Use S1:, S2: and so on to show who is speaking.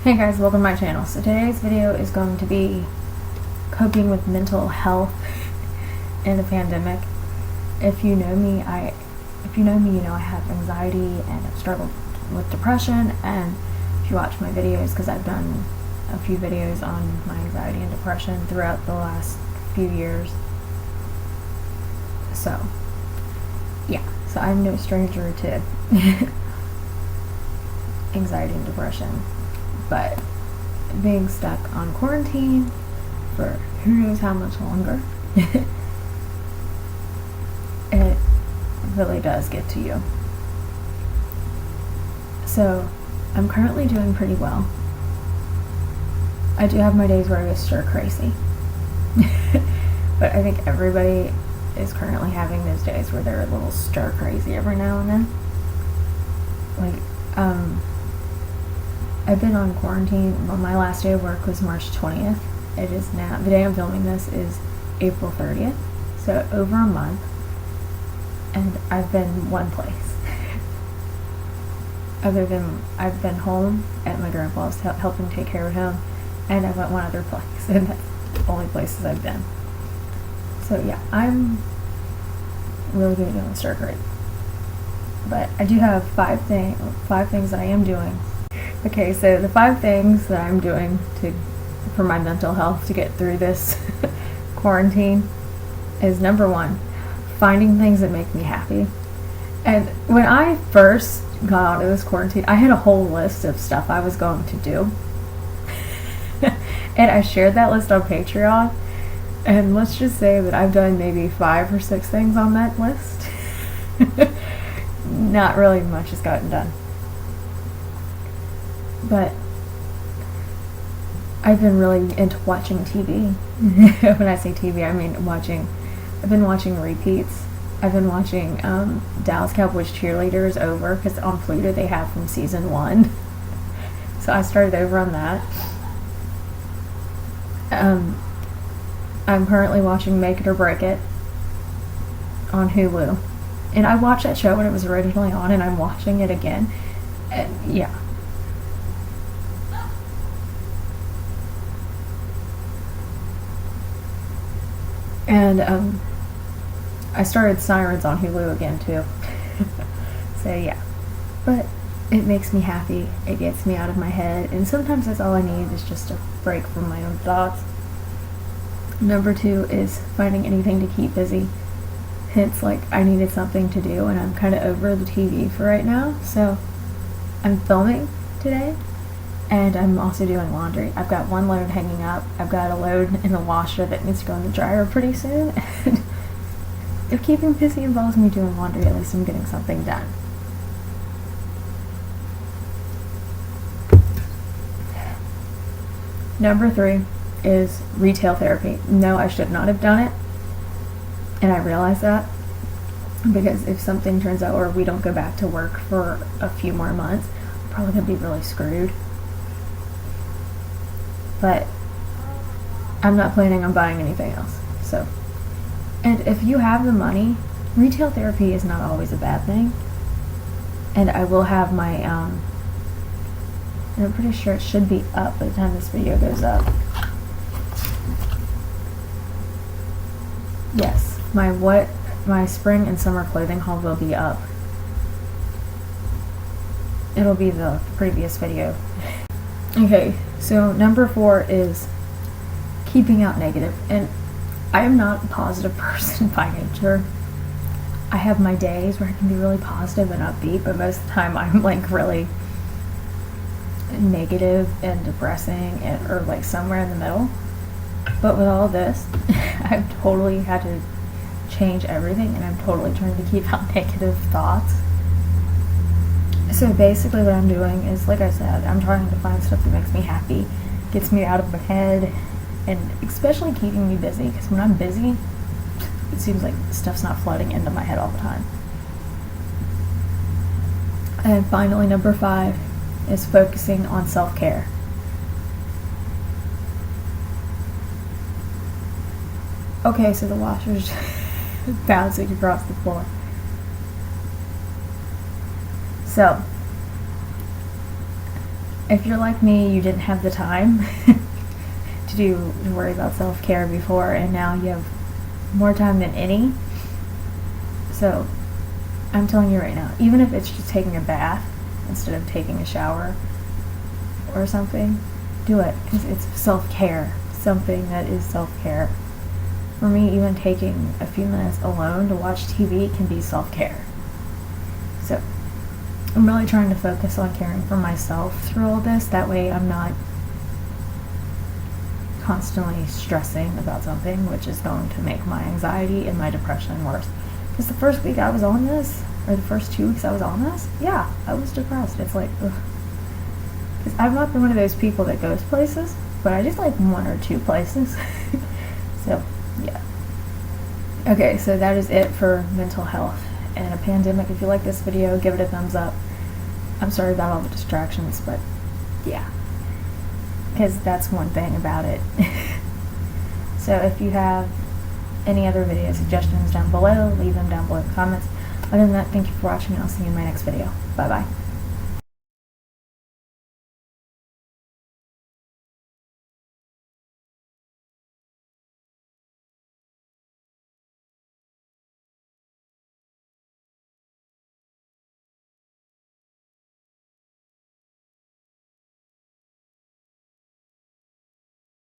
S1: Hey guys, welcome to my channel. So today's video is going to be coping with mental health in the pandemic. If you know me, you know I have anxiety and I've struggled with depression, and if you watch my videos, because I've done a few videos on my anxiety and depression throughout the last few years. So yeah, so I'm no stranger to anxiety and depression. But being stuck on quarantine for who knows how much longer, it really does get to you. So I'm currently doing pretty well. I do have my days where I go stir crazy. But I think everybody is currently having those days where they're a little stir crazy every now and then. I've been on quarantine. Well, my last day of work was March 20th. It is now, the day I'm filming this is April 30th. So over a month. And I've been one place. I've been home at my grandpa's helping take care of him. And I went one other place. And that's the only places I've been. So yeah, I'm really good at doing stir crazy. But I do have five things that I am doing. Okay, so the 5 things that I'm doing for my mental health to get through this quarantine is: number 1, finding things that make me happy. And when I first got out of this quarantine, I had a whole list of stuff I was going to do. And I shared that list on Patreon. And let's just say that I've done maybe 5 or 6 things on that list. Not really much has gotten done. But I've been really into watching TV. When I say TV, I mean I've been watching repeats. I've been watching Dallas Cowboys Cheerleaders over, because on Pluto they have from season 1. So I started over on that. I'm currently watching Make It or Break It on Hulu. And I watched that show when it was originally on, and I'm watching it again. And yeah. And I started Sirens on Hulu again too. So yeah, but it makes me happy. It gets me out of my head, and sometimes that's all I need, is just a break from my own thoughts. Number 2 is finding anything to keep busy. Hence, I needed something to do, and I'm kind of over the TV for right now. So I'm filming today. And I'm also doing laundry. I've got 1 load hanging up. I've got a load in the washer that needs to go in the dryer pretty soon. And if keeping busy involves me doing laundry, at least I'm getting something done. Number 3 is retail therapy. No, I should not have done it. And I realize that. Because if something turns out where we don't go back to work for a few more months, I'm probably going to be really screwed. But I'm not planning on buying anything else. So, and if you have the money, retail therapy is not always a bad thing. And I will have my and I'm pretty sure it should be up by the time this video goes up. Yes, my spring and summer clothing haul will be up. It'll be the previous video. Okay, so number 4 is keeping out negative. And I am not a positive person by nature. I have my days where I can be really positive and upbeat, but most of the time I'm really negative and depressing, or somewhere in the middle. But with all this, I've totally had to change everything, and I'm totally trying to keep out negative thoughts. So basically what I'm doing is, like I said, I'm trying to find stuff that makes me happy, gets me out of my head, and especially keeping me busy, because when I'm busy, it seems like stuff's not flooding into my head all the time. And finally, number 5 is focusing on self-care. Okay, so the washer's bouncing across the floor. So if you're like me, you didn't have the time to worry about self-care before, and now you have more time than any. So I'm telling you right now, even if it's just taking a bath instead of taking a shower or something, do it, because it's self-care, something that is self-care. For me, even taking a few minutes alone to watch TV can be self-care. So I'm really trying to focus on caring for myself through all this. That way I'm not constantly stressing about something, which is going to make my anxiety and my depression worse. Because the first week I was on this, or the first 2 weeks I was on this, yeah, I was depressed. It's like, ugh. Because I've not been one of those people that goes places, but I just like 1 or 2 places. So, yeah. Okay, so that is it for mental health and a pandemic. If you like this video, give it a thumbs up. I'm sorry about all the distractions, but yeah, because that's one thing about it. So if you have any other video suggestions down below, leave them down below in the comments. Other than that, thank you for watching, and I'll see you in my next video. Bye bye.